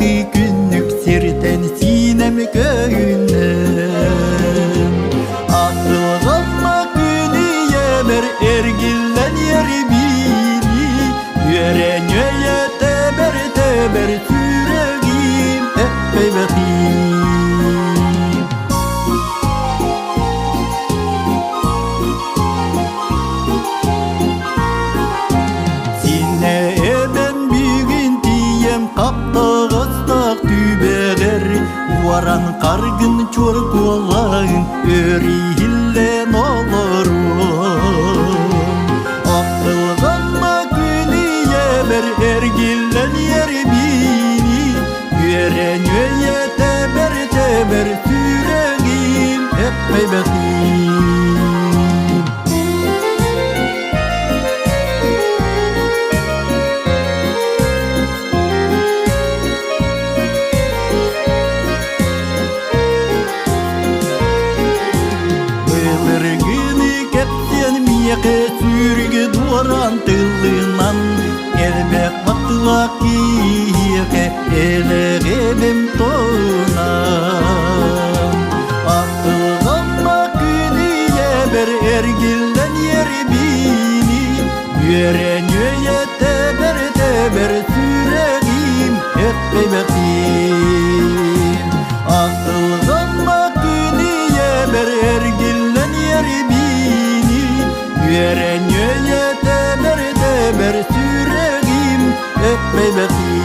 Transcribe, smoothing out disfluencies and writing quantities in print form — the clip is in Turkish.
günlük sirten sinem köyünden Atılganma günü yemer ergillen yeri bini Yüren yüye teber teber süregim epey bakayım Varan kargın çoruk olan örihillen olurum Akılganma günü yemer ergillen yer bini Yüren yüye teber teber süregim epey bakayım Yeke sürgü duran tılından Elbek matla kiyeke elegebim tonan Atılganma günü yeber ergilden yer bini Yüren yüye teber teber süregim epey bakayım Atılganma günü yeber ergilden yer bini Yüren yüye teber teber süregim epey bakayım